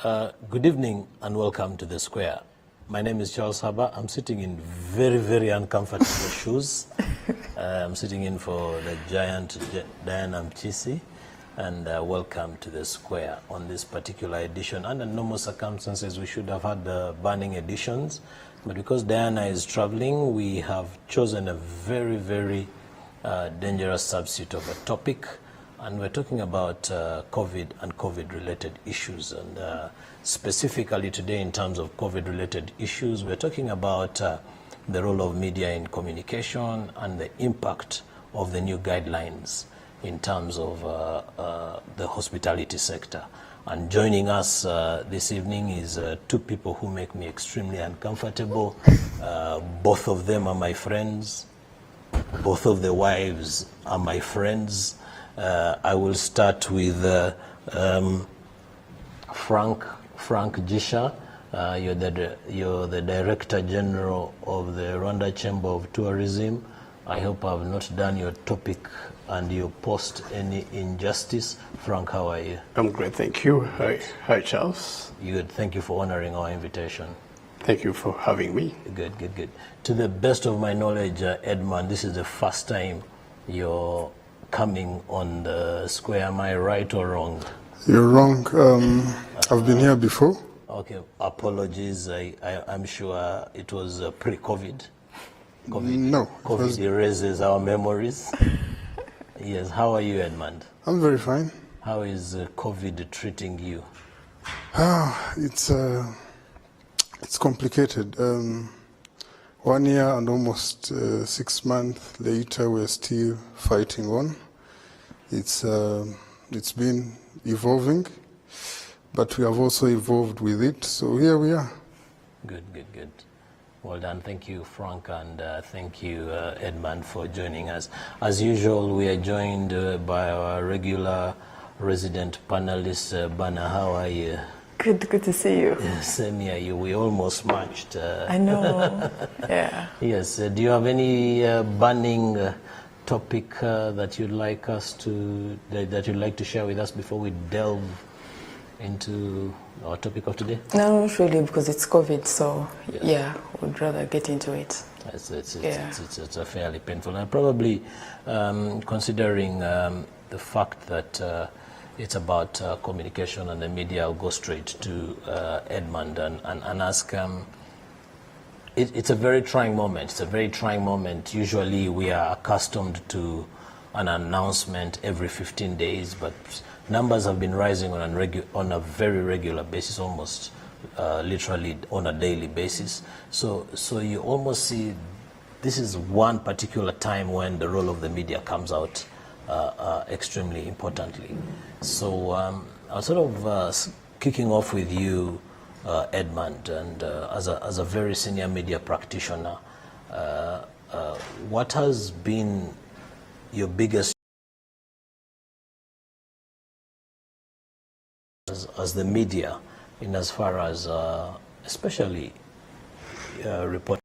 Good evening and welcome to The Square. My name is Charles Haba. I'm sitting in very, very uncomfortable shoes. I'm sitting in for the giant Diana Mchisi, and welcome to The Square on this particular edition. Under normal circumstances, we should have had the burning editions, but because Diana is traveling, we have chosen a very, very dangerous substitute of a topic. And we're talking about COVID and COVID-related issues. And specifically today, in terms of COVID-related issues, we're talking about the role of media in communication and the impact of the new guidelines in terms of the hospitality sector. And joining us this evening is two people who make me extremely uncomfortable. Both of them are my friends. Both of the wives are my friends. I will start with Frank Jisha. You're the Director General of the Rwanda Chamber of Tourism. I hope I've not done your topic and your post any injustice. Frank, how are you? I'm great, thank you. Hi, Charles. Good. Thank you for honoring our invitation. Thank you for having me. Good. To the best of my knowledge, Edmund, this is the first time you're coming on The Square. Am I right or wrong? You're wrong. I've been here before. Okay, apologies. I'm sure it was pre-COVID. No. COVID erases our memories. Yes, how are you, Edmund? I'm very fine. How is COVID treating you? It's complicated. 1 year and almost 6 months later, we're still fighting on. It's been evolving, but we have also evolved with it. So here we are. Good. Well done. Thank you, Frank, and thank you, Edmund, for joining us. As usual, we are joined by our regular resident panelist, Bana. How are you? Good to see you. Same here. We almost matched. I know. Yeah. Yes. Do you have any burning topic that you'd like us to that you'd like to share with us before we delve into our topic of today? No, not really, because it's COVID. So yeah, would rather get into it. It's a fairly painful, and probably considering the fact that. It's about communication and the media. I'll go straight to Edmund and ask, it's a very trying moment. It's a very trying moment. Usually we are accustomed to an announcement every 15 days, but numbers have been rising on a very regular basis, almost literally on a daily basis. So you almost see this is one particular time when the role of the media comes out extremely importantly. So I'll sort of kicking off with you, Edmund, and as a very senior media practitioner, what has been your biggest as the media in as far as especially reporting?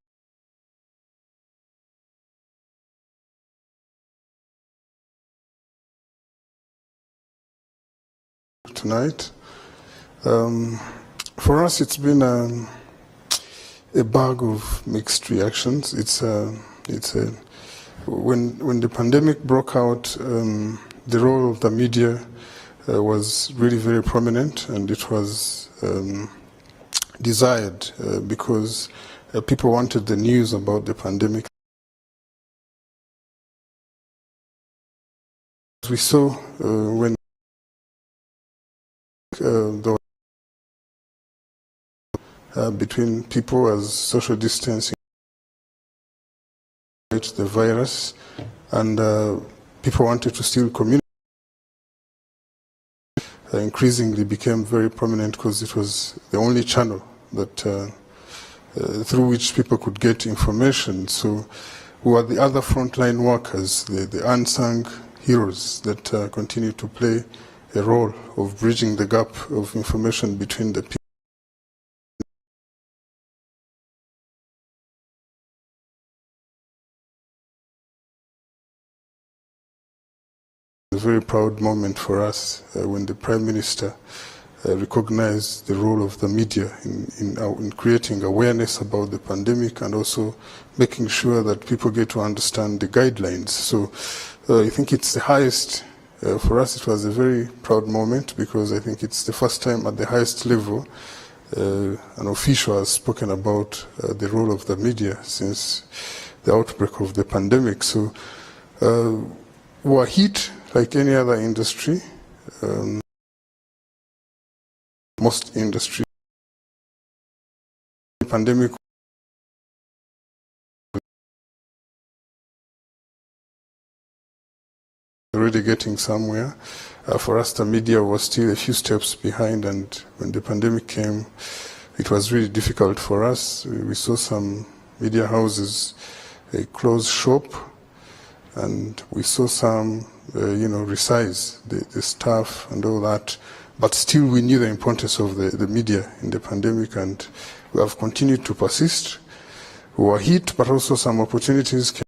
Tonight, for us, it's been a bag of mixed reactions. When the pandemic broke out, the role of the media was really very prominent, and it was desired because people wanted the news about the pandemic. We saw when between people as social distancing the virus, and people wanted to still communicate. Increasingly became very prominent because it was the only channel that through which people could get information. So who are the other frontline workers, the unsung heroes that continue to play a role of bridging the gap of information between the people. A very proud moment for us when the Prime Minister recognize the role of the media in creating awareness about the pandemic and also making sure that people get to understand the guidelines. So I think it's the highest, for us it was a very proud moment because I think it's the first time at the highest level an official has spoken about the role of the media since the outbreak of the pandemic. So we're hit like any other industry. Most industries, the pandemic already getting somewhere. For us, the media was still a few steps behind, and when the pandemic came, it was really difficult for us. We saw some media houses close shop, and we saw some, resize the staff and all that. But still, we knew the importance of the media in the pandemic, and we have continued to persist. We were hit, but also some opportunities came.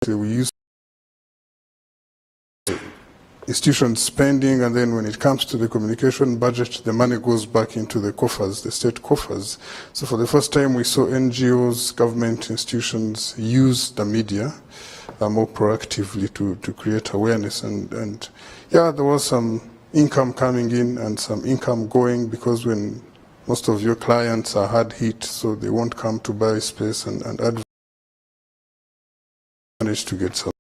We use institution spending, and then when it comes to the communication budget, the money goes back into the coffers, the state coffers. So for the first time, we saw NGOs, government institutions use the media more proactively to create awareness. And yeah, there was some income coming in and some income going, because when most of your clients are hard hit, so they won't come to buy space and manage to get some.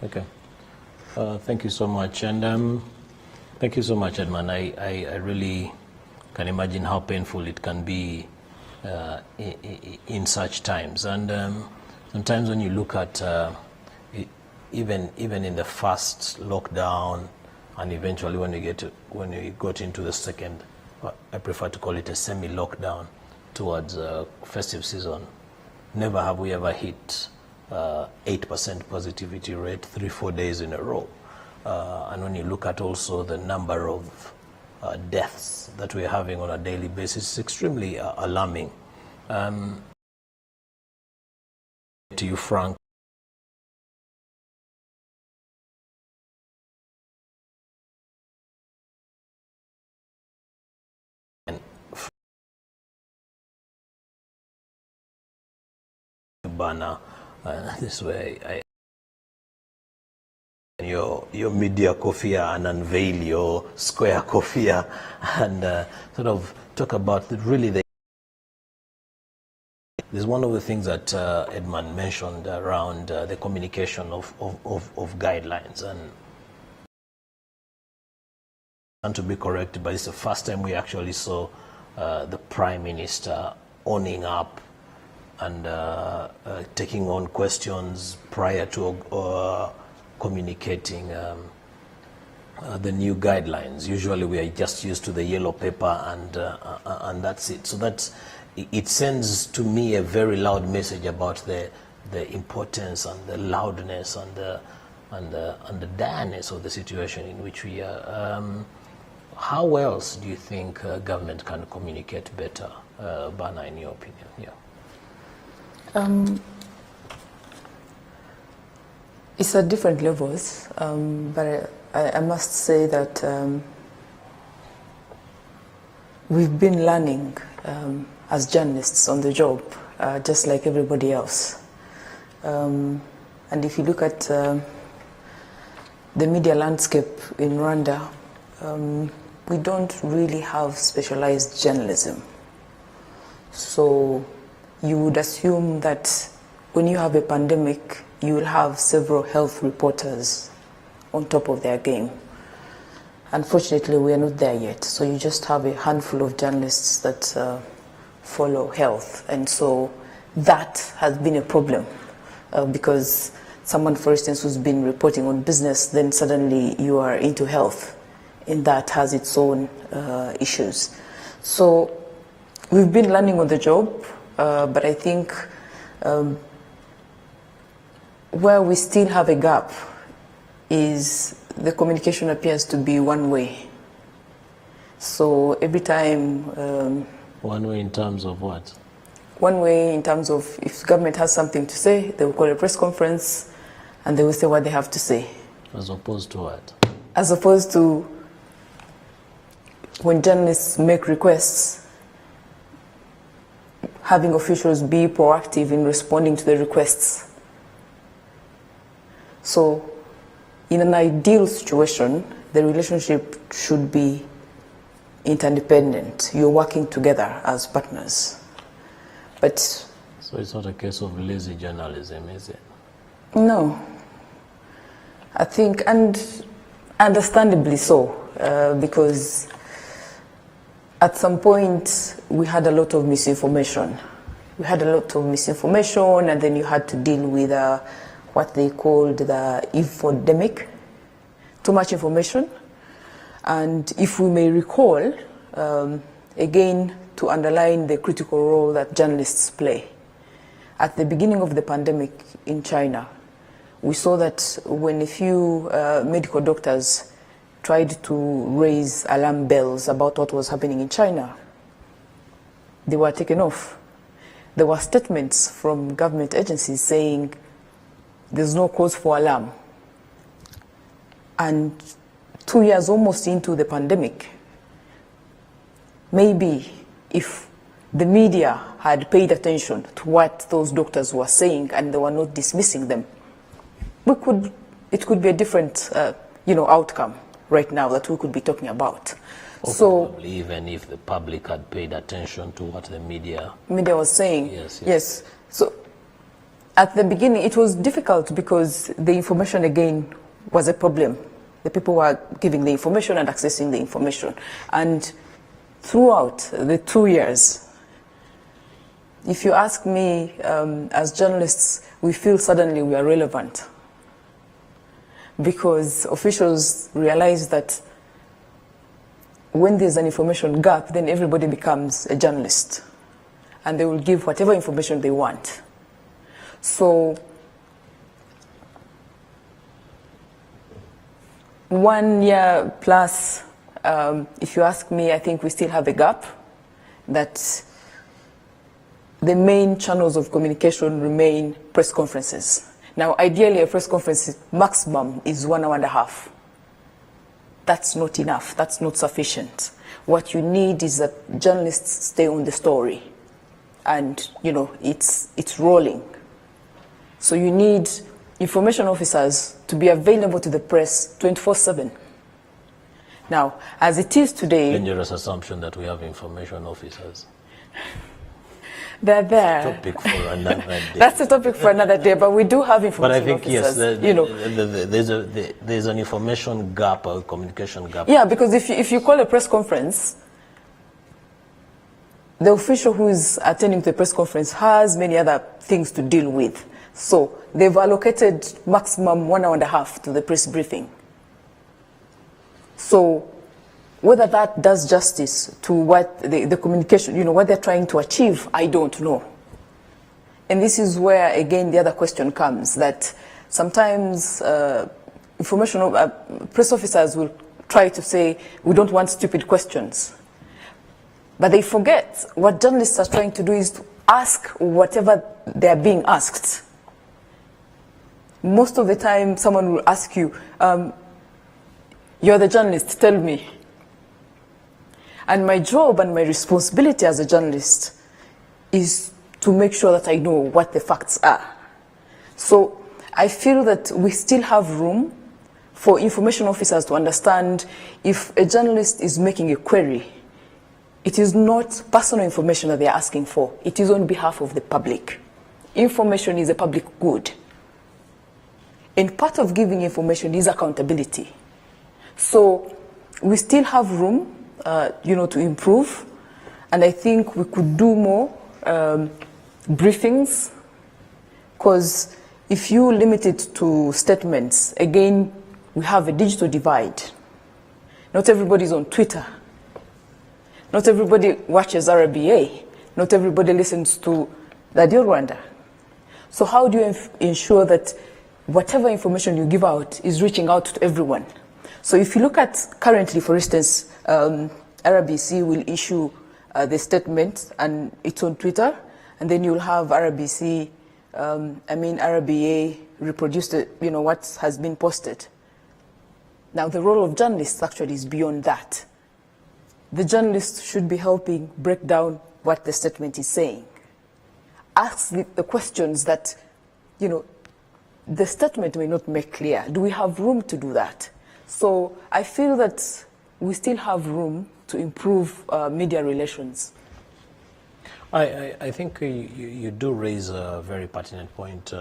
Okay. Thank you so much. And thank you so much, Edmund. I really can imagine how painful it can be in such times. And sometimes when you look at even in the first lockdown, and eventually when we got into the second, I prefer to call it a semi-lockdown towards festive season, never have we ever hit 8% positivity rate 3-4 days in a row. And when you look at also the number of deaths that we're having on a daily basis, it's extremely alarming. To you, Frank, and banner this way, your media kofia and unveil your square kofia and sort of talk about really there's one of the things that Edmund mentioned around the communication of guidelines, and to be corrected, but it's the first time we actually saw the Prime Minister owning up and taking on questions prior to communicating the new guidelines. Usually we are just used to the yellow paper and that's it. So it sends to me a very loud message about the importance and the loudness and the direness of the situation in which we are. How else do you think government can communicate better, Bana, in your opinion? Yeah. It's at different levels, but I must say that we've been learning as journalists on the job, just like everybody else. And if you look at the media landscape in Rwanda, we don't really have specialized journalism. So you would assume that when you have a pandemic, you will have several health reporters on top of their game. Unfortunately, we are not there yet. So you just have a handful of journalists that follow health. And so that has been a problem because someone, for instance, who's been reporting on business, then suddenly you are into health, and that has its own issues. So we've been learning on the job, but I think where we still have a gap is the communication appears to be one way. So every time... one way in terms of what? One way in terms of if the government has something to say, they will call a press conference and they will say what they have to say. As opposed to what? As opposed to when journalists make requests, having officials be proactive in responding to the requests. So in an ideal situation, the relationship should be interdependent. You're working together as partners. But so it's not a case of lazy journalism, is it? No. I think, and understandably so, because at some point we had a lot of misinformation. We had a lot of misinformation, and then you had to deal with what they called the infodemic, too much information. And if we may recall, again, to underline the critical role that journalists play. At the beginning of the pandemic in China, we saw that when a few medical doctors tried to raise alarm bells about what was happening in China, they were taken off. There were statements from government agencies saying there's no cause for alarm. And 2 years almost into the pandemic, maybe if the media had paid attention to what those doctors were saying and they were not dismissing them, it could be a different outcome right now that we could be talking about. Or so probably even if the public had paid attention to what the media was saying. Yes. So at the beginning it was difficult because the information again was a problem. The people were giving the information and accessing the information. And throughout the 2 years, if you ask me, as journalists, we feel suddenly we are relevant because officials realize that when there's an information gap, then everybody becomes a journalist and they will give whatever information they want. So 1 year plus, if you ask me, I think we still have a gap, that the main channels of communication remain press conferences. Now, ideally, a press conference maximum is 1 hour and a half. That's not enough. That's not sufficient. What you need is that journalists stay on the story and, it's rolling. So you need information officers to be available to the press 24/7. Now, as it is today... Dangerous assumption that we have information officers. They're there. Topic for another day. That's a topic for another day, but we do have information officers. But I think, yes, there's an information gap or communication gap. Yeah, because if you call a press conference, the official who is attending to the press conference has many other things to deal with. So they've allocated maximum 1 hour and a half to the press briefing. So whether that does justice to what the communication, what they're trying to achieve, I don't know. And this is where, again, the other question comes, that sometimes press officers will try to say, we don't want stupid questions. But they forget what journalists are trying to do is to ask whatever they're being asked. Most of the time, someone will ask you, you're the journalist, tell me. And my job and my responsibility as a journalist is to make sure that I know what the facts are. So I feel that we still have room for information officers to understand if a journalist is making a query, it is not personal information that they are asking for. It is on behalf of the public. Information is a public good. And part of giving information is accountability. So we still have room to improve, and I think we could do more briefings, because if you limit it to statements, again, we have a digital divide. Not everybody is on Twitter. Not everybody watches RBA. Not everybody listens to Radio Rwanda. So how do you ensure that whatever information you give out is reaching out to everyone? So if you look at currently, for instance, RBC will issue the statement and it's on Twitter, and then you'll have RBA reproduce what has been posted. Now, the role of journalists actually is beyond that. The journalists should be helping break down what the statement is saying. Ask the questions that, the statement may not make clear. Do we have room to do that? So I feel that we still have room to improve media relations. I think you do raise a very pertinent point,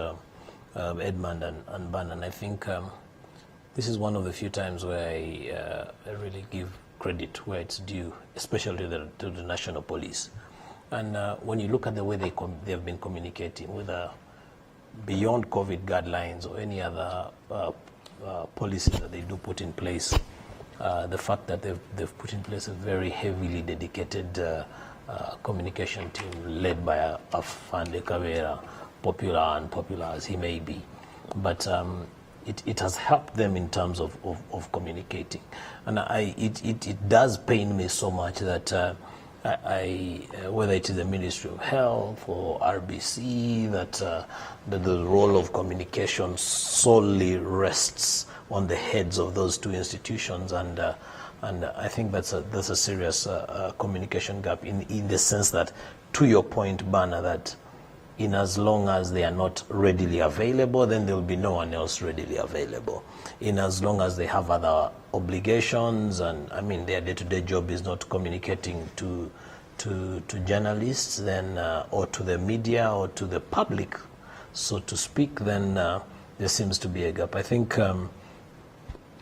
Edmund and Bannon. I think this is one of the few times where I really give credit where it's due, especially to the National Police. And when you look at the way they have been communicating, whether beyond COVID guidelines or any other policies that they do put in place, the fact that they've put in place a very heavily dedicated communication team led by Afande Kavera, popular as he may be. But it has helped them in terms of communicating. And it does pain me so much that whether it is the Ministry of Health or RBC, that the role of communication solely rests on the heads of those two institutions, and I think that's a serious communication gap in the sense that, to your point, Bana, that in as long as they are not readily available, then there will be no one else readily available. In as long as they have other obligations, and their day-to-day job is not communicating to journalists, then or to the media or to the public, so to speak, then there seems to be a gap. I think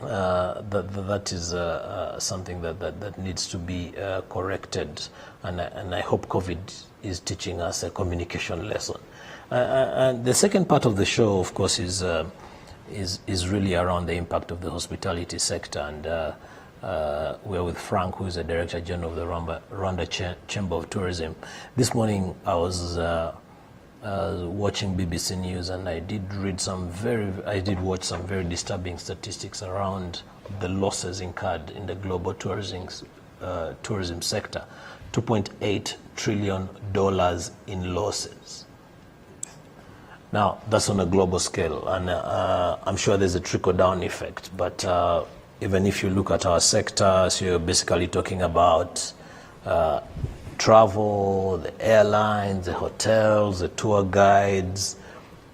that is something that needs to be corrected, and I hope COVID is teaching us a communication lesson. And the second part of the show, of course, is really around the impact of the hospitality sector, and we're with Frank, who is the Director General of the Rwanda Chamber of Tourism. This morning I was watching BBC News, and I did watch some very disturbing statistics around the losses incurred in the global tourism sector. $2.8 trillion in losses. Now, that's on a global scale, and I'm sure there's a trickle-down effect, but even if you look at our sectors, you're basically talking about travel, the airlines, the hotels, the tour guides,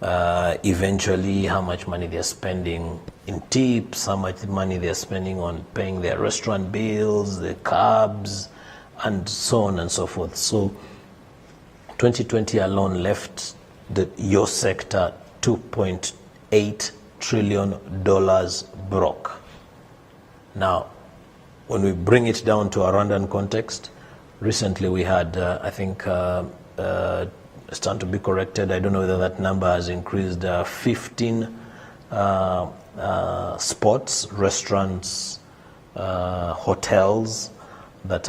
eventually how much money they're spending in tips, how much money they're spending on paying their restaurant bills, the cabs, and so on and so forth. So 2020 alone left your sector $2.8 trillion broke. Now, when we bring it down to a Rwandan context, recently we had, I think, stand to be corrected, I don't know whether that number has increased, 15 spots, restaurants, hotels that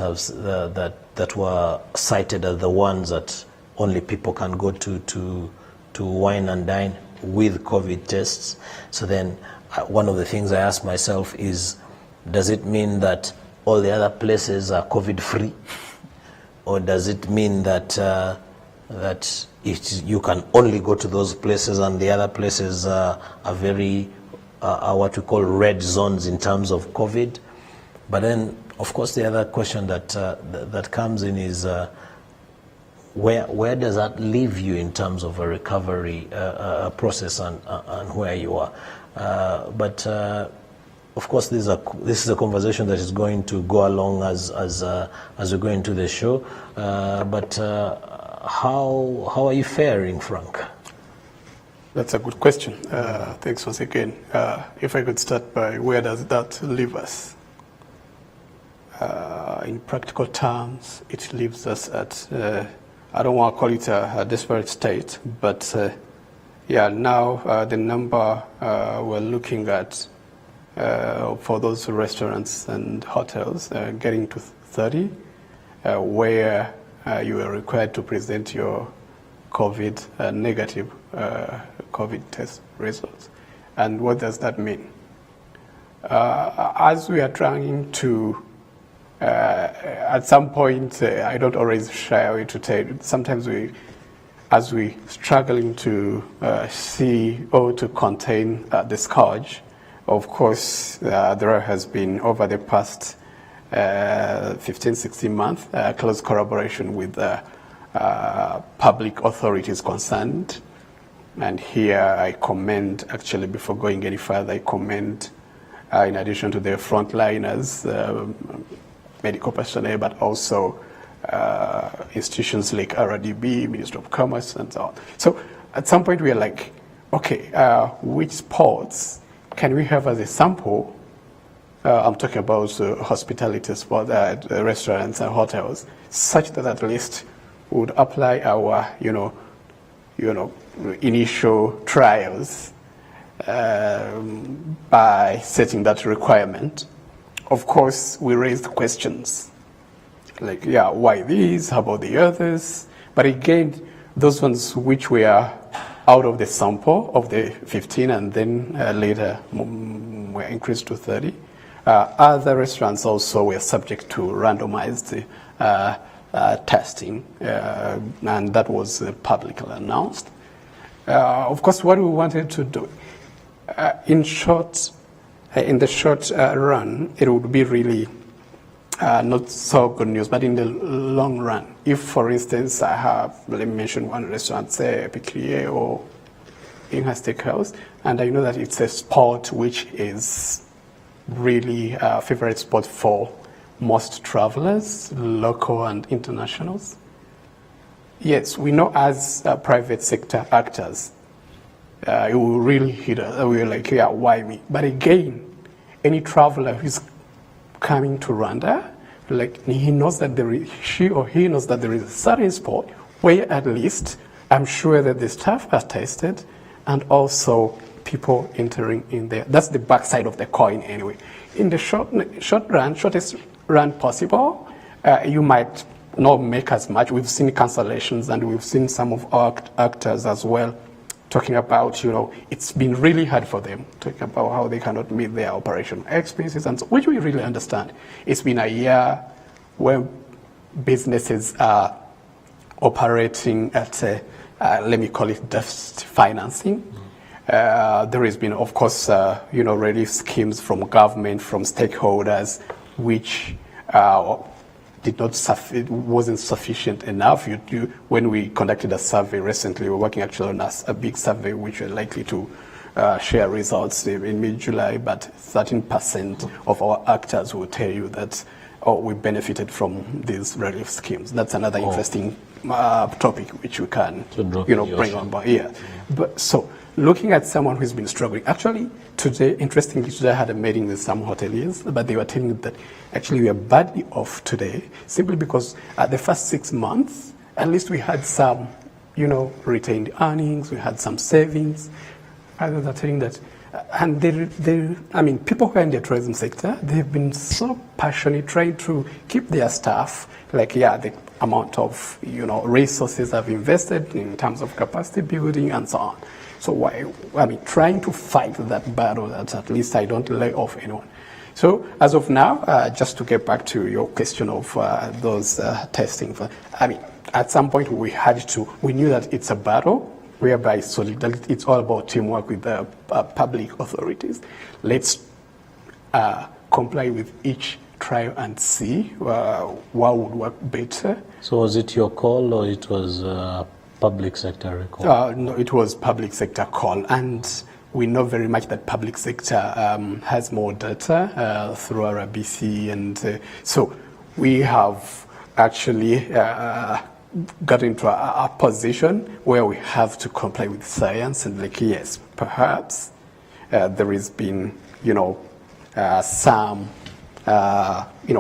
were cited as the ones that only people can go to wine and dine with COVID tests. So then one of the things I ask myself is, does it mean that all the other places are COVID free? Or does it mean that you can only go to those places and the other places are very what we call red zones in terms of COVID? But then, of course, the other question that comes in is where does that leave you in terms of a recovery process and where you are? Of course, this is a conversation that is going to go along as we go into the show. How are you faring, Frank? That's a good question. Thanks once again. If I could start by where does that leave us? In practical terms, it leaves us at, I don't want to call it a desperate state, but now the number we're looking at for those restaurants and hotels getting to 30, where you are required to present your COVID negative COVID test results. And what does that mean? As we are trying to at some point, I don't always shy away to tell you, sometimes as we struggling to see or to contain the scourge, of course, there has been over the past 15, 16 months, close collaboration with public authorities concerned. And here I commend, actually, before going any further, I commend, in addition to the frontliners, medical personnel, but also institutions like RDB, Ministry of Commerce, and so on. So at some point we are like, okay, which sports can we have as a sample? I'm talking about hospitality sport, restaurants and hotels, such that at least would apply our, initial trials by setting that requirement. Of course, we raised questions like, why these? How about the others? But again, those ones which were out of the sample of the 15 and then later were increased to 30. Other restaurants also were subject to randomized testing, and that was publicly announced. Of course, what we wanted to do, in the short run, it would be really not so good news, but in the long run, if, for instance, I have, let me mention one restaurant, say Epicurier or Inha Steakhouse, and I know that it's a sport which is really a favorite spot for most travelers, local and internationals. Yes, we know as private sector actors, it will really hit us. We're like, why me? But again, any traveler who's coming to Rwanda, like he knows that she or he knows that there is a certain spot where at least I'm sure that the staff are tested and also people entering in there. That's the backside of the coin anyway. In the shortest run possible, you might not make as much. We've seen cancellations and we've seen some of our actors as well talking about, it's been really hard for them, talking about how they cannot meet their operational expenses, and so, which we really understand. It's been a year where businesses are operating at, let me call it deficit financing. There has been, of course, relief schemes from government, from stakeholders, which wasn't sufficient enough. When we conducted a survey recently, we're working actually on a big survey which we're likely to share results in mid-July, but 13% of our actors will tell you that we benefited from these relief schemes. That's another interesting topic which we can bring on board. Yeah. But so looking at someone who's been struggling, actually today, interestingly, today I had a meeting with some hoteliers, but they were telling me that actually we are badly off today simply because the first 6 months, at least we had some, retained earnings, we had some savings. Others are telling that, and people who are in the tourism sector, they've been so passionate trying to keep their staff, the amount of, resources I've invested in terms of capacity building and so on. So trying to fight that battle that at least I don't lay off anyone. So as of now, just to get back to your question of those testing, at some point we knew that it's a battle whereby solidarity, it's all about teamwork with the public authorities. Let's comply with each trial and see what would work better. So was it your call or it was public sector call? No, it was public sector call, and we know very much that public sector has more data through RBC, and so we have actually got into a position where we have to comply with science, and yes, perhaps there has been some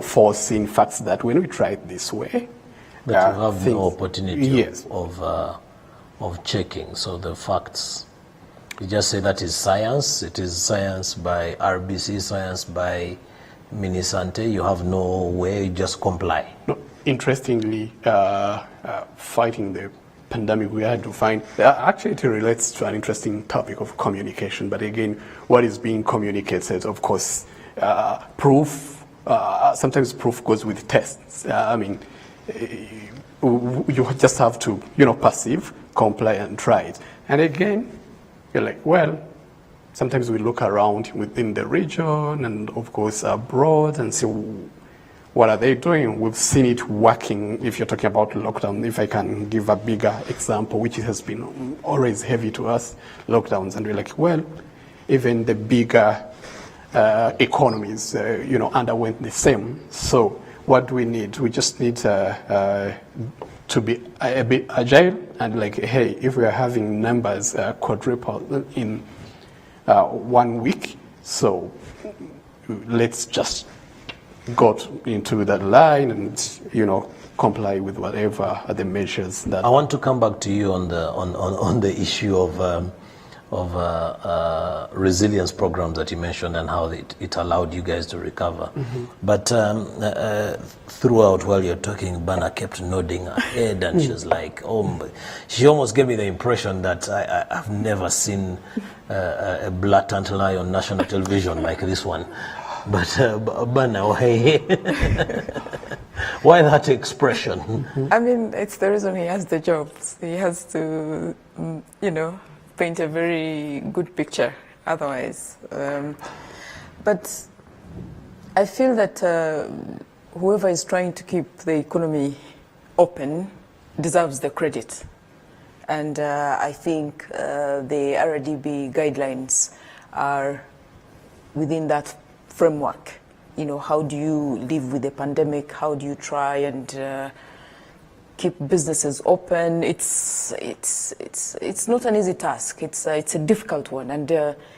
foreseen facts that when we try it this way, but you have no opportunity of checking. So the facts, you just say that is science. It is science by RBC, science by Minisante. You have no way, you just comply. No, interestingly, fighting the pandemic, we had to find, actually it relates to an interesting topic of communication. But again, what is being communicated, of course, proof sometimes proof goes with tests. I mean, you just have to, perceive, comply, and try it. And again, you're like, well, sometimes we look around within the region and, of course, abroad and see what are they doing. We've seen it working. If you're talking about lockdown, if I can give a bigger example, which has been always heavy to us, lockdowns, and we're like, well, even the bigger economies, underwent the same. So what do we need? We just need to be a bit agile and like, hey, if we are having numbers quadruple in 1 week, so let's just go into that line and, comply with whatever are the measures that. I want to come back to you on the issue of resilience programs that you mentioned and how it allowed you guys to recover. Mm-hmm. But throughout while you're talking, Bana kept nodding her head and she was like, she almost gave me the impression that I've never seen a blatant lie on national television like this one. But Bana, why that expression? I mean, it's the reason he has the jobs. He has to, paint a very good picture otherwise. But I feel that whoever is trying to keep the economy open deserves the credit. And I think the RDB guidelines are within that framework. How do you live with the pandemic? How do you try and keep businesses open? It's not an easy task. It's a difficult one, and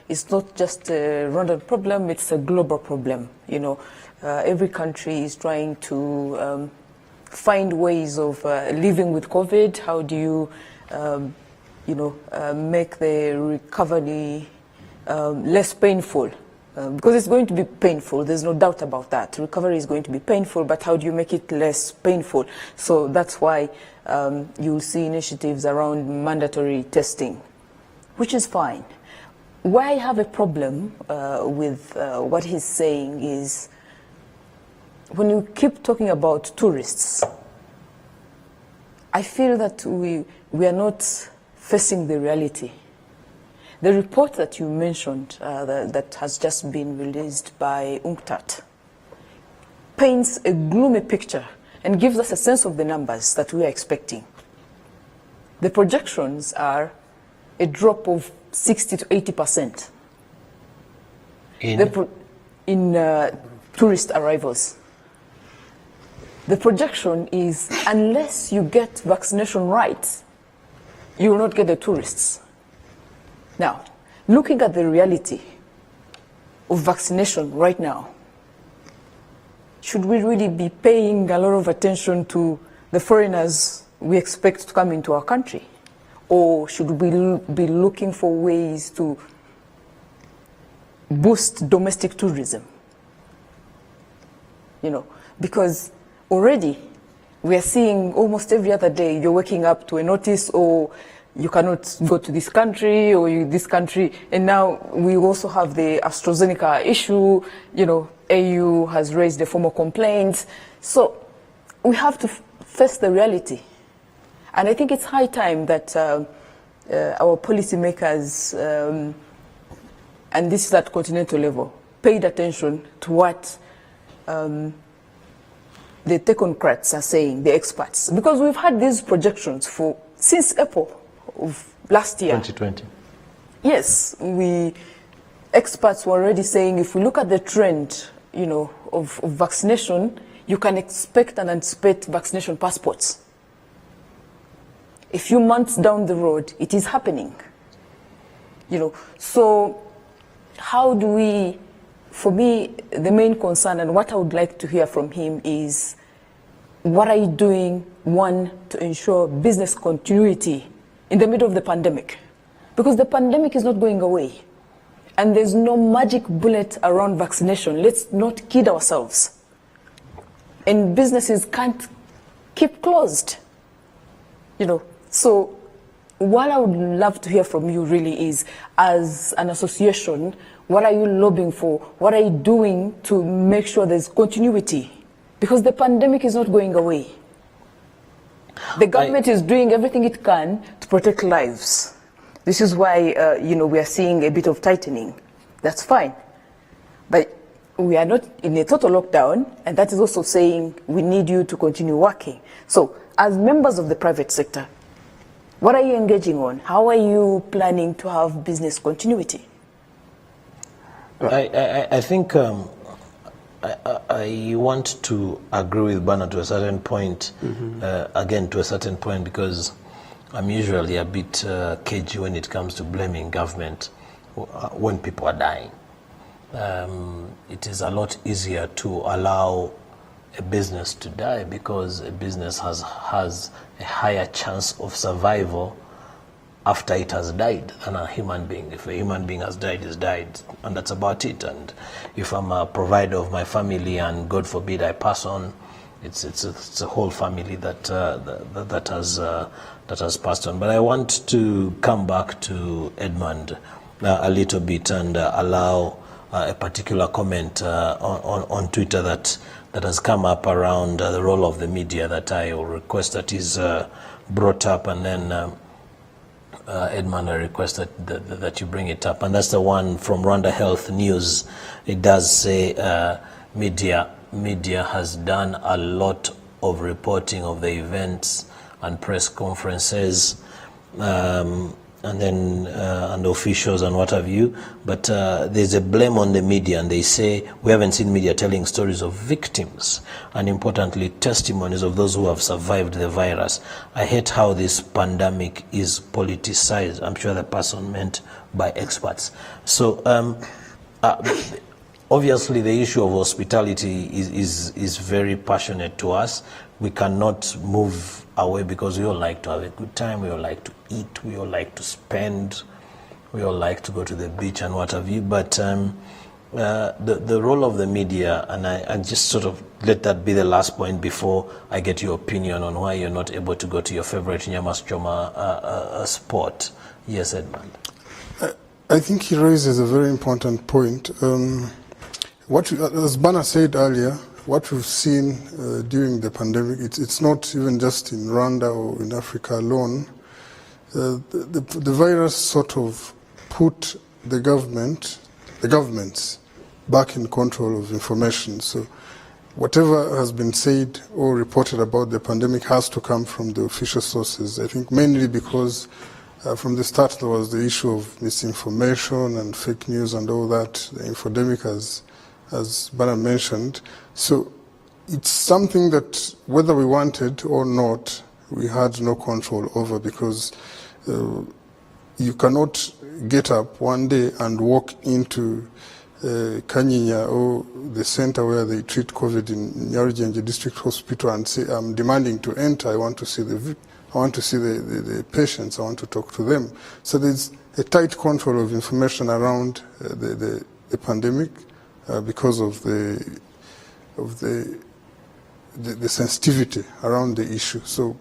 it's not just a Rwandan problem. It's a global problem. Every country is trying to find ways of living with COVID. How do you, make the recovery less painful? Because it's going to be painful, there's no doubt about that. Recovery is going to be painful, but how do you make it less painful? So that's why you'll see initiatives around mandatory testing, which is fine. Why I have a problem with what he's saying is when you keep talking about tourists, I feel that we are not facing the reality. The report that you mentioned that has just been released by UNCTAD paints a gloomy picture and gives us a sense of the numbers that we are expecting. The projections are a drop of 60 to 80% in tourist arrivals. The projection is unless you get vaccination right, you will not get the tourists. Now, looking at the reality of vaccination right now, should we really be paying a lot of attention to the foreigners we expect to come into our country? Or should we be looking for ways to boost domestic tourism? Because already we are seeing almost every other day you're waking up to a notice or you cannot go to this country or this country. And now we also have the AstraZeneca issue. AU has raised a formal complaint. So we have to face the reality. And I think it's high time that our policymakers, and this is at continental level, paid attention to what the technocrats are saying, the experts. Because we've had these projections since April of last year. 2020. Yes, experts were already saying if we look at the trend, of vaccination, you can expect and anticipate vaccination passports. A few months down the road, it is happening. So how do we, for me, the main concern and what I would like to hear from him is, what are you doing, one, to ensure business continuity in the middle of the pandemic? Because the pandemic is not going away. And there's no magic bullet around vaccination. Let's not kid ourselves. And businesses can't keep closed. So what I would love to hear from you really is, as an association, what are you lobbying for? What are you doing to make sure there's continuity? Because the pandemic is not going away. The government is doing everything it can to protect lives. This is why, we are seeing a bit of tightening. That's fine. But we are not in a total lockdown, and that is also saying we need you to continue working. So, as members of the private sector, what are you engaging on? How are you planning to have business continuity? I think I want to agree with Bana to a certain point, again to a certain point, because I'm usually a bit cagey when it comes to blaming government when people are dying. It is a lot easier to allow a business to die because a business has a higher chance of survival after it has died than a human being. If a human being has died, he's died, and that's about it. And if I'm a provider of my family and God forbid I pass on, it's a whole family that has passed on. But I want to come back to Edmund a little bit and allow a particular comment on Twitter that has come up around the role of the media that I will request that is brought up, and then Edmund, I request that you bring it up. And that's the one from Rwanda Health News. It does say media has done a lot of reporting of the events and press conferences, and then and officials and what have you, but there's a blame on the media, and they say we haven't seen media telling stories of victims and importantly testimonies of those who have survived the virus. I hate how this pandemic is politicized. I'm sure the person meant by experts. So obviously the issue of hospitality is very passionate to us. We cannot move away because we all like to have a good time, we all like to eat, we all like to spend, we all like to go to the beach and what have you. But the role of the media, and I just sort of let that be the last point before I get your opinion on why you're not able to go to your favorite Nyamas Choma sport. Yes, Edmund. I think he raises a very important point. As Bana said earlier, what we've seen during the pandemic, it's not even just in Rwanda or in Africa alone. The virus sort of put the governments back in control of information. So whatever has been said or reported about the pandemic has to come from the official sources. I think mainly because from the start there was the issue of misinformation and fake news and all that, the infodemic as Bana mentioned. So it's something that whether we wanted or not, we had no control over, because you cannot get up one day and walk into Kanyinya or the center where they treat COVID in Nyarugenge District Hospital and say, I'm demanding to enter, I want to see the patients, I want to talk to them. So there's a tight control of information around the pandemic because of the sensitivity around the issue. So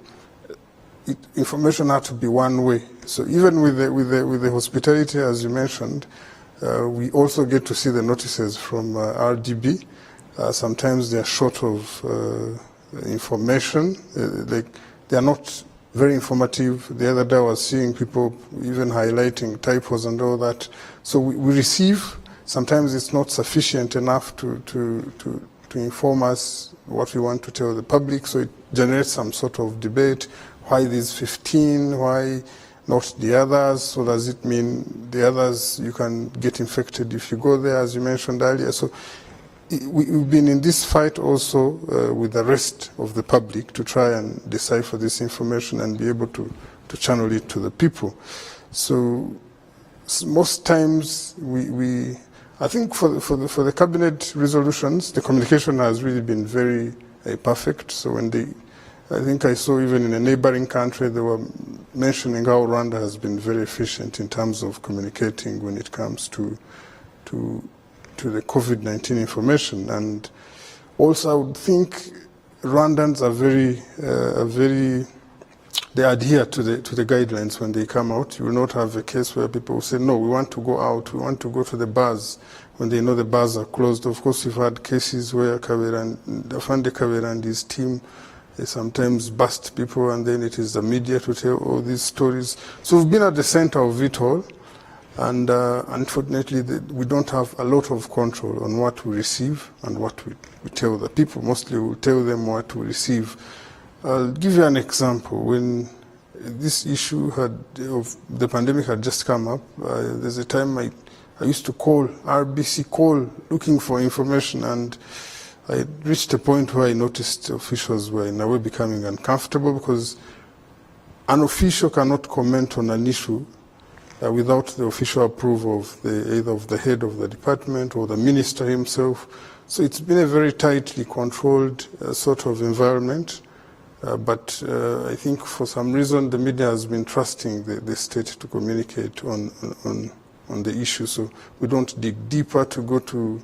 information had to be one way. So even with the hospitality, as you mentioned, we also get to see the notices from RDB. Sometimes they are short of information. They are not very informative. The other day I was seeing people even highlighting typos and all that. So we receive. Sometimes it's not sufficient enough to inform us what we want to tell the public. So it generates some sort of debate. Why these 15? Why not the others? So does it mean the others you can get infected if you go there, as you mentioned earlier? So we've been in this fight also with the rest of the public to try and decipher this information and be able to channel it to the people. So most times I think for the cabinet resolutions, the communication has really been very perfect. So when I think I saw even in a neighboring country, they were mentioning how Rwanda has been very efficient in terms of communicating when it comes to the COVID-19 information. And also I would think Rwandans are very they adhere to the guidelines when they come out. You will not have a case where people will say, no, we want to go out, we want to go to the bars, when they know the bars are closed. Of course, we've had cases where Afande Kawera and his team, they sometimes bust people, and then it is the media to tell all these stories. So we've been at the center of it all, and unfortunately, we don't have a lot of control on what we receive and what we tell the people. Mostly we tell them what we receive. I'll give you an example. When this issue of the pandemic had just come up, there's a time I used to call RBC call looking for information, and I reached a point where I noticed officials were in a way becoming uncomfortable, because an official cannot comment on an issue without the official approval of either of the head of the department or the minister himself. So it's been a very tightly controlled sort of environment. But I think for some reason the media has been trusting the state to communicate on the issue. So we don't dig deeper to go to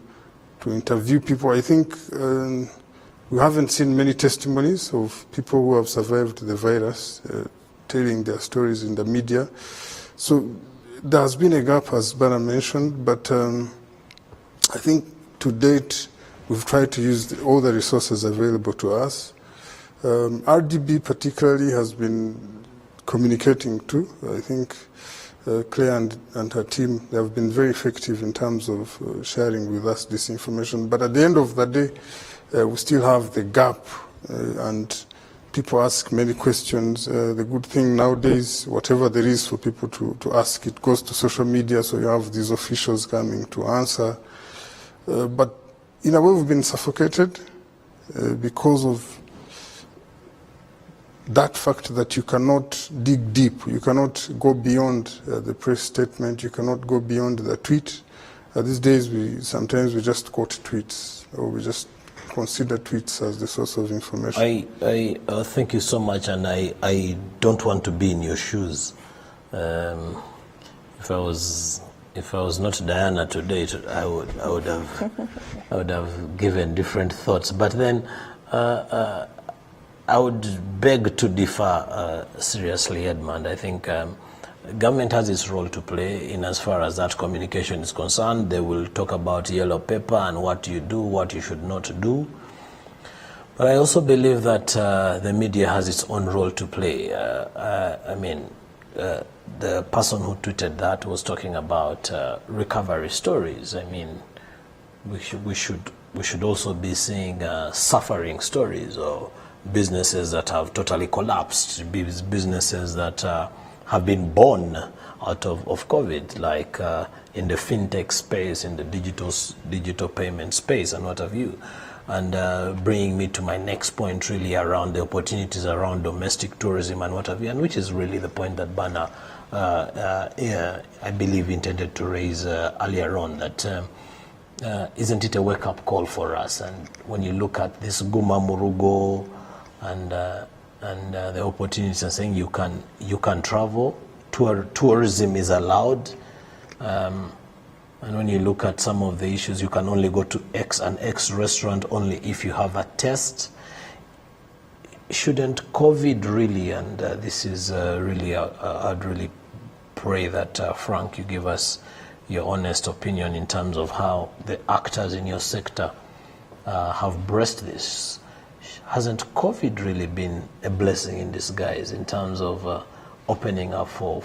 interview people. I think we haven't seen many testimonies of people who have survived the virus telling their stories in the media. So there has been a gap, as Bana mentioned, but I think to date we've tried to use all the resources available to us. RDB particularly has been communicating too. I think Claire and her team, they have been very effective in terms of sharing with us this information. But at the end of the day, we still have the gap, and people ask many questions. The good thing nowadays, whatever there is for people to ask, it goes to social media, so you have these officials coming to answer. But in a way, we've been suffocated because of that fact that you cannot dig deep, you cannot go beyond the press statement, you cannot go beyond the tweet. These days, sometimes we just quote tweets, or we just consider tweets as the source of information. I thank you so much, and I don't want to be in your shoes. If I was not Diana today, I would have given different thoughts. But then I would beg to differ seriously, Edmund. I think government has its role to play in as far as that communication is concerned. They will talk about yellow paper and what you do, what you should not do. But I also believe that the media has its own role to play. I mean, the person who tweeted that was talking about recovery stories. I mean, we should also be seeing suffering stories, or businesses that have totally collapsed, businesses that have been born out of COVID, like in the fintech space, in the digital payment space, and what have you. And bringing me to my next point, really around the opportunities around domestic tourism and what have you, and which is really the point that Bana, I believe, intended to raise earlier on, that isn't it a wake-up call for us? And when you look at this Guma Murugo and the opportunities, and saying you can travel, tourism is allowed, and when you look at some of the issues, you can only go to an X restaurant only if you have a test. Shouldn't COVID really, and this is really, I'd really pray that Frank, you give us your honest opinion in terms of how the actors in your sector have braced this. Hasn't COVID really been a blessing in disguise in terms of opening up for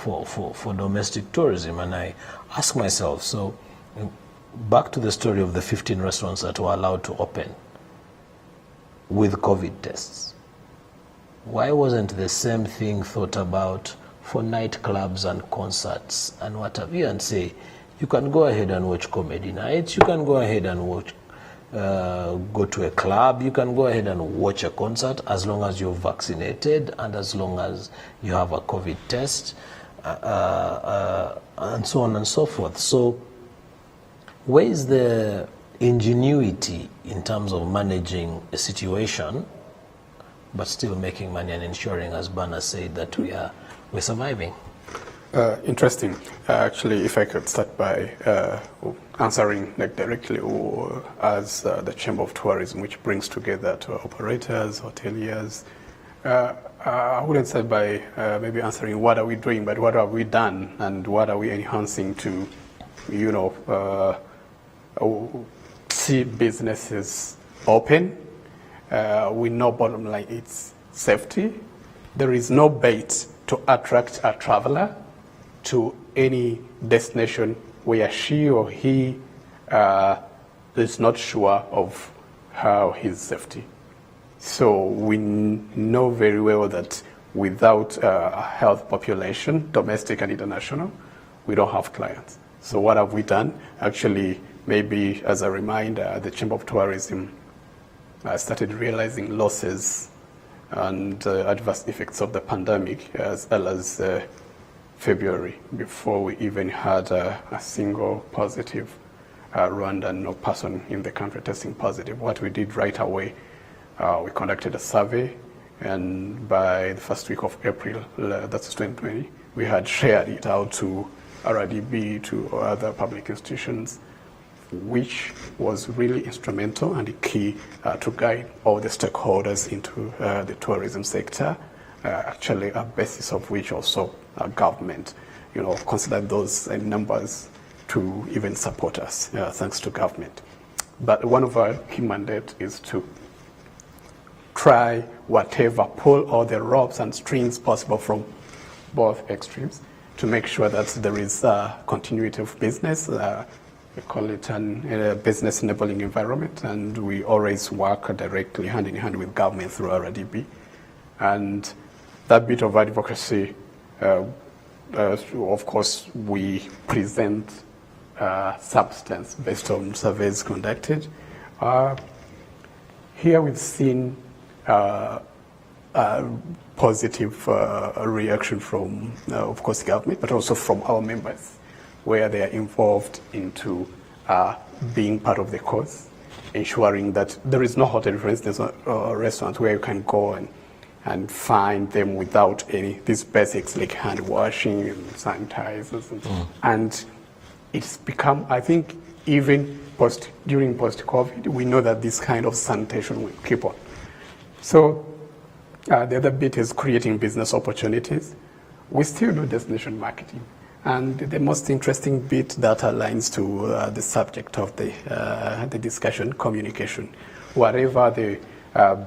domestic tourism? And I ask myself, so back to the story of the 15 restaurants that were allowed to open with COVID tests. Why wasn't the same thing thought about for nightclubs and concerts and what have you, and say, you can go ahead and watch comedy nights, you can go ahead and watch go to a club, you can go ahead and watch a concert as long as you're vaccinated and as long as you have a COVID test, and so on and so forth. So where is the ingenuity in terms of managing a situation but still making money and ensuring, as Bana said, that we're surviving? Interesting. Actually, if I could start by answering directly, or as the Chamber of Tourism, which brings together tour operators, hoteliers, I wouldn't say by maybe answering what are we doing, but what have we done and what are we enhancing to, see businesses open. We know bottom line it's safety. There is no bait to attract a traveler to any destination where she or he is not sure of his safety. So we know very well that without a health population, domestic and international, we don't have clients. So what have we done? Actually, maybe as a reminder, the Chamber of Tourism started realizing losses and adverse effects of the pandemic as well as February, before we even had a single positive Rwandan person in the country testing positive. What we did right away, we conducted a survey, and by the first week of April, that's 2020, we had shared it out to RDB, to other public institutions, which was really instrumental and key to guide all the stakeholders into the tourism sector, actually a basis of which also government, considered those numbers to even support us, thanks to government. But one of our key mandates is to try whatever, pull all the ropes and strings possible from both extremes to make sure that there is continuity of business. We call it a business enabling environment, and we always work directly hand in hand with government through RDB. And that bit of advocacy, of course, we present substance based on surveys conducted. Here we've seen positive reaction from, of course, government, but also from our members, where they are involved into being part of the cause, ensuring that there is no hotel, for instance, or restaurant where you can go and find them without these basics like hand washing and sanitizers. And it's become, I think, even during post-COVID, we know that this kind of sanitation will keep on. So the other bit is creating business opportunities. We still do destination marketing. And the most interesting bit that aligns to the subject of the discussion, communication. Whatever the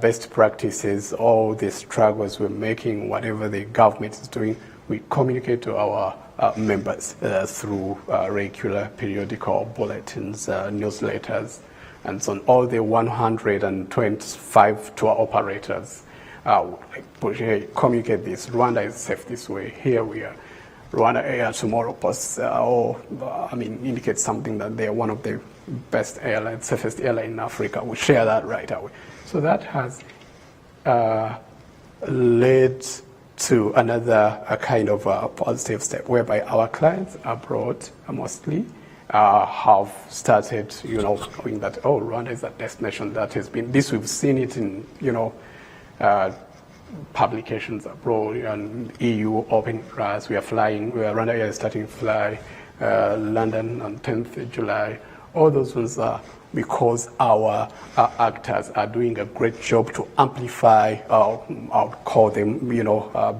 best practices, all the struggles we're making, whatever the government is doing, we communicate to our members through regular periodical bulletins, newsletters, and so on. All the 125 tour operators communicate this. Rwanda is safe this way. Here we are. Rwanda Air tomorrow posts indicates something that they are one of the best airlines, safest airline in Africa. We share that right away. So that has led to another kind of positive step, whereby our clients abroad mostly have started, knowing that, Rwanda is a destination that has been, this we've seen it in, publications abroad, and EU open class. We are flying, Rwanda Air is starting to fly London on 10th July. All those ones are because our actors are doing a great job to amplify, I'll call them,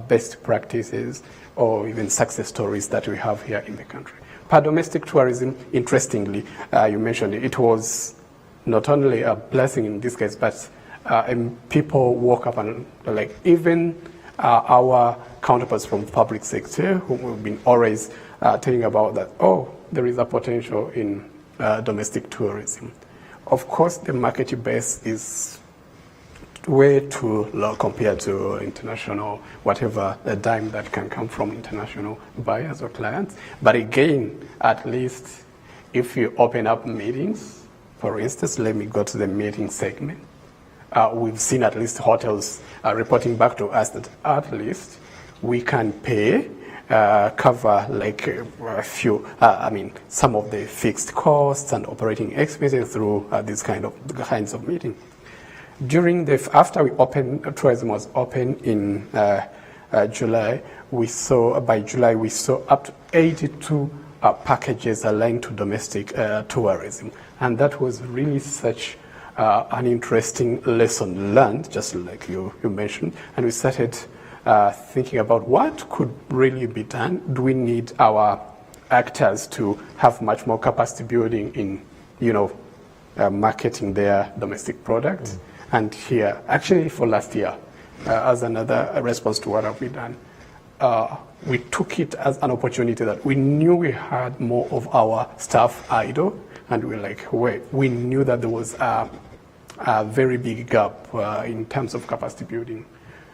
best practices or even success stories that we have here in the country. Per domestic tourism, interestingly, you mentioned it was not only a blessing in this case, but people woke up and even our counterparts from public sector, who have been always telling about that, there is a potential in domestic tourism. Of course, the market base is way too low compared to international, whatever the dime that can come from international buyers or clients. But again, at least if you open up meetings, for instance, let me go to the meeting segment. We've seen at least hotels reporting back to us that at least we can pay, cover a few, some of the fixed costs and operating expenses through these kinds of meetings. After we opened, tourism was open in July, by July we saw up to 82 packages aligned to domestic tourism. And that was really such an interesting lesson learned, just like you mentioned, and we started thinking about what could really be done. Do we need our actors to have much more capacity building in, marketing their domestic product? And here, actually for last year, as another response to what have we done, we took it as an opportunity that we knew we had more of our staff idle, and we were like, wait, we knew that there was a very big gap in terms of capacity building.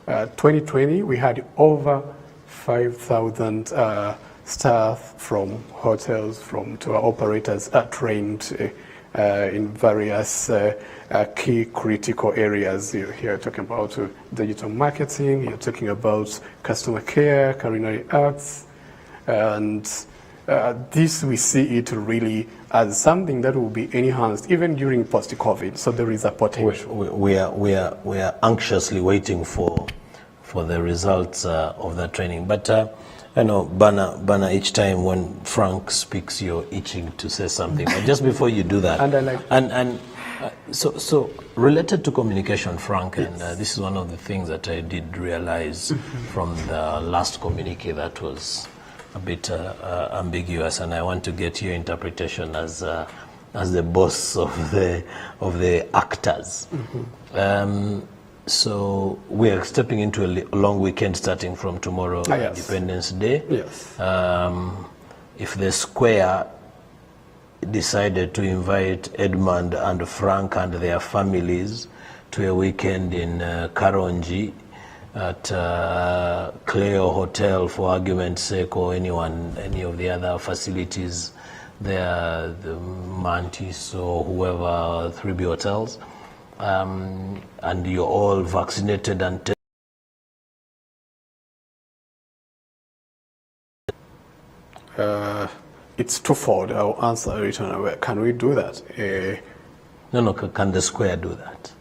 2020, we had over 5,000 staff from hotels, from tour operators trained in various key critical areas. You're here talking about digital marketing, you're talking about customer care, culinary arts, and this we see it really as something that will be enhanced even during post-COVID. So there is a potential. We are anxiously waiting for the results of that training. But Bana, each time when Frank speaks, you're itching to say something. But just before you do that, so related to communication, Frank, and this is one of the things that I did realize from the last communique that was a bit ambiguous, and I want to get your interpretation as the boss of the actors. So we are stepping into a long weekend starting from tomorrow, yes. Independence Day. Yes. If the Square decided to invite Edmund and Frank and their families to a weekend in Karongi at Cleo Hotel, for argument's sake, or any of the other facilities there, the Mantis or whoever, 3B hotels, and you're all vaccinated and tested. It's twofold. I'll answer it on a way. Can we do that? No, can the Square do that?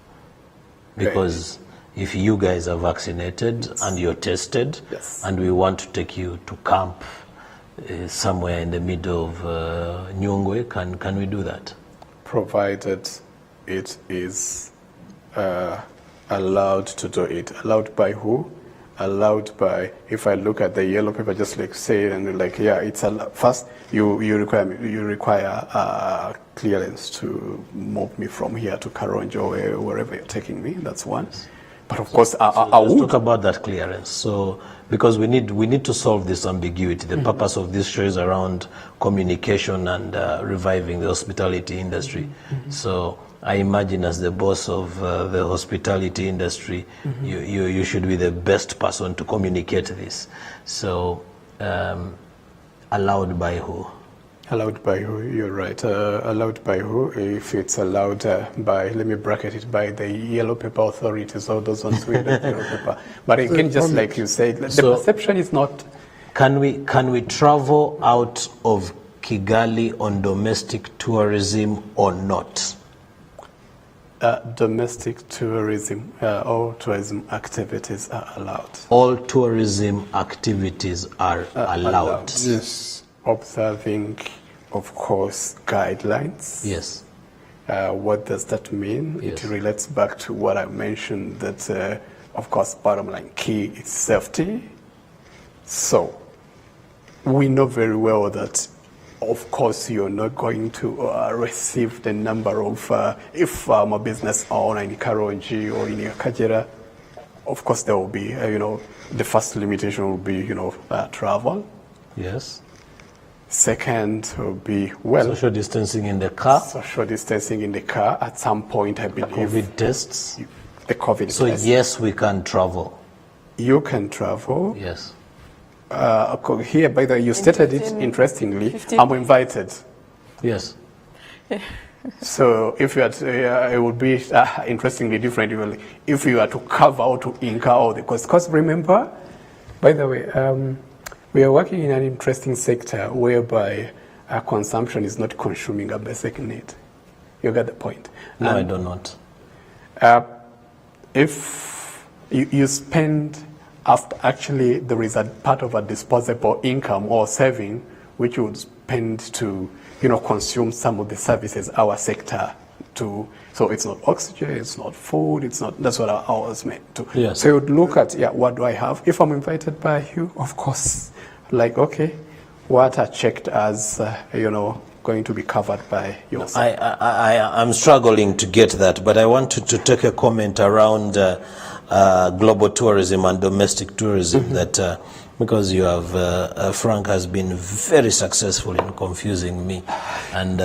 Because if you guys are vaccinated and you're tested, yes. and we want to take you to camp somewhere in the middle of Nyungwe, can we do that? Provided it is allowed to do it. Allowed by who? Allowed by, if I look at the yellow paper, just like say, and like, yeah, it's allowed. First, you require clearance to move me from here to Karongi or wherever you're taking me. That's one. But of course, I would talk about that clearance. So, because we need to solve this ambiguity. The purpose of this show is around communication and reviving the hospitality industry. So, I imagine as the boss of the hospitality industry, you should be the best person to communicate this. So, allowed by who? Allowed by who? You're right. Allowed by who? If it's allowed by, let me bracket it, by the yellow paper authorities or those ones with the yellow paper. But again, just like you said, the perception is not. Can we travel out of Kigali on domestic tourism or not? Domestic tourism, all tourism activities are allowed. All tourism activities are allowed. Yes. Observing, of course, guidelines. Yes. What does that mean? Yes. It relates back to what I mentioned that, of course, bottom line key is safety. So we know very well that, of course, you're not going to receive the number of, if I'm a business owner in Karongi or in Kajera, of course there will be, the first limitation will be, travel. Yes. Second will be, well, social distancing in the car. Social distancing in the car at some point, I believe. COVID tests. The COVID so test. Yes, we can travel. You can travel. Yes. Here, by the way, you stated it interestingly. 15. I'm invited. Yes. So if you had, it would be interestingly different if you are to cover or to incur all the costs. Because remember, by the way, we are working in an interesting sector whereby our consumption is not consuming a basic need. You get the point? No, I do not. If you spend, after actually there is a part of a disposable income or saving which you would spend to consume some of the services our sector to, so it's not oxygen, it's not food, it's not, that's what I was meant to. Yes. So you would look at, yeah, what do I have? If I'm invited by you, of course, like, okay, what are checked as, going to be covered by yours? I'm struggling to get that, but I wanted to take a comment around global tourism and domestic tourism that because you have, Frank has been very successful in confusing me, and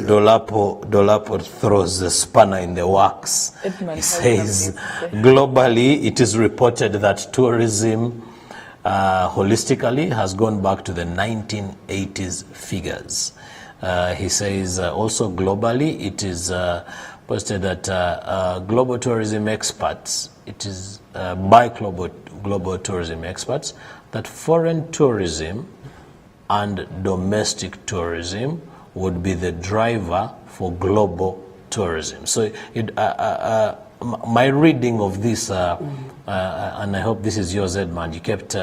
Dolapo throws the spanner in the works. He says, globally, it is reported that tourism holistically has gone back to the 1980s figures. He says also globally, it is posted that global tourism experts, it is by global tourism experts, that foreign tourism and domestic tourism would be the driver for global tourism. So my reading of this, and I hope this is yours, Edmund, you kept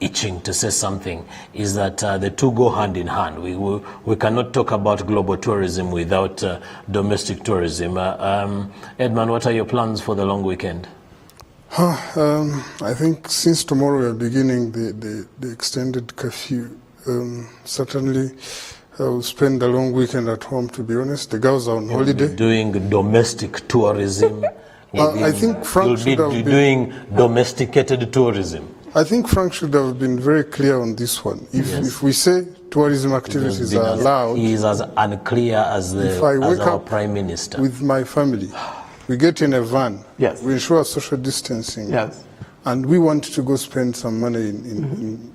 itching to say something, is that the two go hand in hand. We cannot talk about global tourism without domestic tourism. Edmund, what are your plans for the long weekend? I think since tomorrow we are beginning the extended curfew. Certainly I will spend a long weekend at home, to be honest. The girls are on holiday. Doing domestic tourism. I think Frank should have been doing domesticated tourism. I think Frank should have been very clear on this one. If we say tourism activities are allowed, he is as unclear as our Prime Minister. With my family, we get in a van, yes, we ensure social distancing, yes, and we want to go spend some money in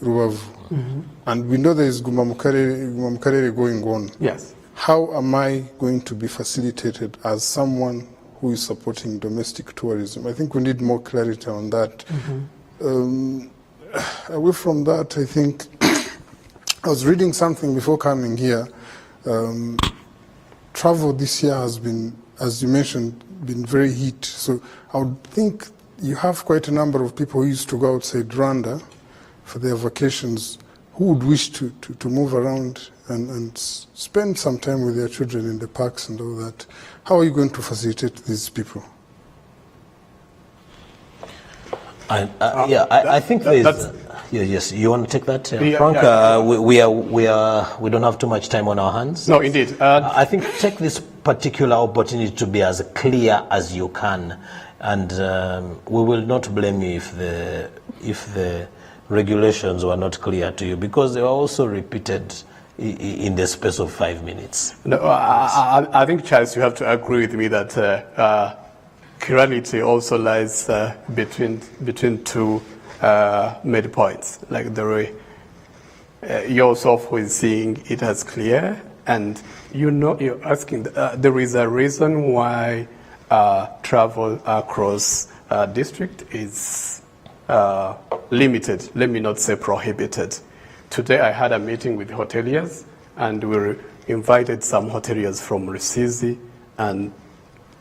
Ruavu, and we know there is Gumamukare going on. Yes. How am I going to be facilitated as someone who is supporting domestic tourism? I think we need more clarity on that. Away from that, I think I was reading something before coming here. Travel this year has been, as you mentioned, been very hit. So I would think you have quite a number of people who used to go outside Rwanda for their vacations who would wish to move around and spend some time with their children in the parks and all that. How are you going to facilitate these people? I think there is. Yes, you want to take that, Frank? We don't have too much time on our hands. No, indeed. I think take this particular opportunity to be as clear as you can, and we will not blame you if the regulations were not clear to you, because they were also repeated in the space of 5 minutes. No, I think, Charles, you have to agree with me that clarity also lies between two mid points, like the way yourself who is seeing it as clear, and you're asking, there is a reason why travel across district is limited, let me not say prohibited. Today I had a meeting with hoteliers, and we invited some hoteliers from Rusizi, and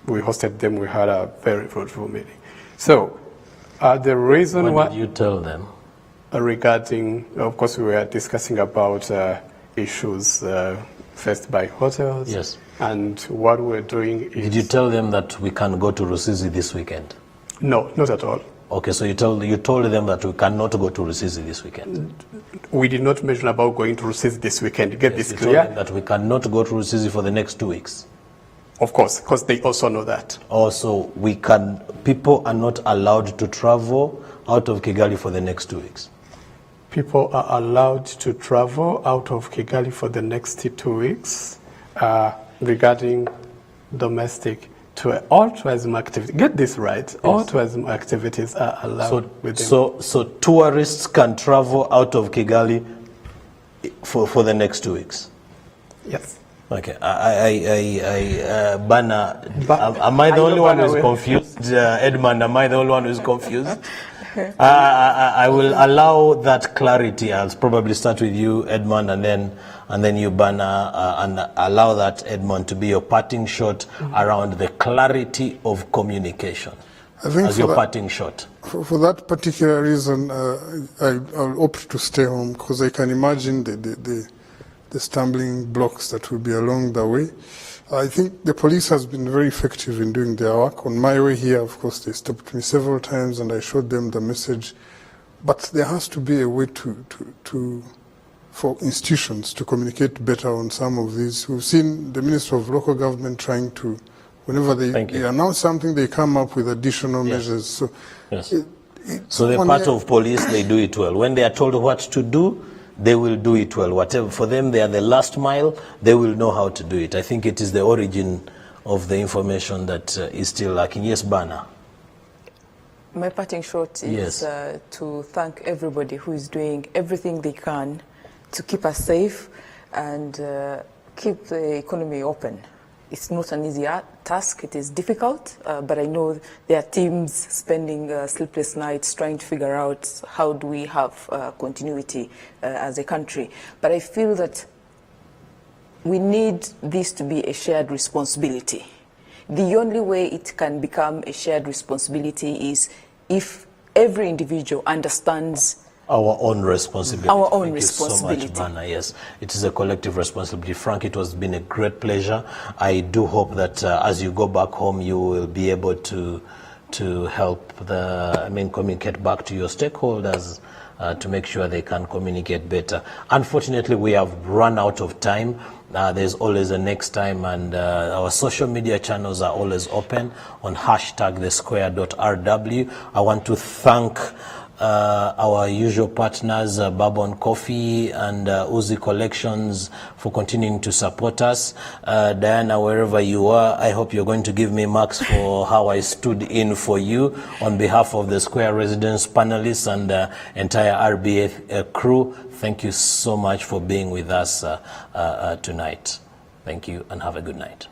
we hosted them. We had a very fruitful meeting. So the reason What did you tell them? Regarding, of course, we were discussing about issues faced by hotels. Yes. And what we're doing is... Did you tell them that we can go to Rusizi this weekend? No, not at all. Okay, so you told them that we cannot go to Rusizi this weekend. We did not mention about going to Rusizi this weekend. Get this You clear? told them that we cannot go to Rusizi for the next 2 weeks. Of course, because they also know that. Also, people are not allowed to travel out of Kigali for the next 2 weeks. People are allowed to travel out of Kigali for the next 2 weeks regarding domestic all tourism activities. Get this right. Yes. All tourism activities are allowed within. So tourists can travel out of Kigali for the next 2 weeks. Yes. Okay. Bana, am I the only one who is confused? Edmund, am I the only one who is confused? I will allow that clarity. I'll probably start with you, Edmund, and then you, Bana, and allow that, Edmund, to be your parting shot around the clarity of communication. I think as your parting shot. For that particular reason, I'll opt to stay home, because I can imagine the the stumbling blocks that will be along the way. I think the police has been very effective in doing their work. On my way here, of course, they stopped me several times and I showed them the message. But there has to be a way for institutions to communicate better on some of these. We've seen the Minister of Local Government trying to, whenever they announce something, they come up with additional measures. So, so they're part of police, they do it well. When they are told what to do, they will do it well. Whatever, for them, they are the last mile, they will know how to do it. I think it is the origin of the information that is still lacking. Yes, Bana. My parting shot is to thank everybody who is doing everything they can to keep us safe and keep the economy open. It's not an easy task, it is difficult, but I know there are teams spending sleepless nights trying to figure out how do we have continuity as a country. But I feel that we need this to be a shared responsibility. The only way it can become a shared responsibility is if every individual understands our own responsibility. Our own Thank responsibility. You so much, Bana. Yes, it is a collective responsibility. Frank, it has been a great pleasure. I do hope that as you go back home, you will be able to help communicate back to your stakeholders to make sure they can communicate better. Unfortunately, we have run out of time. There's always a next time, and our social media channels are always open on #thesquare.rw. I want to thank our usual partners, Bourbon Coffee and Uzi Collections, for continuing to support us. Diana, wherever you are, I hope you're going to give me marks for how I stood in for you on behalf of the Square residents, panelists, and the entire RBA crew. Thank you so much for being with us tonight. Thank you and have a good night.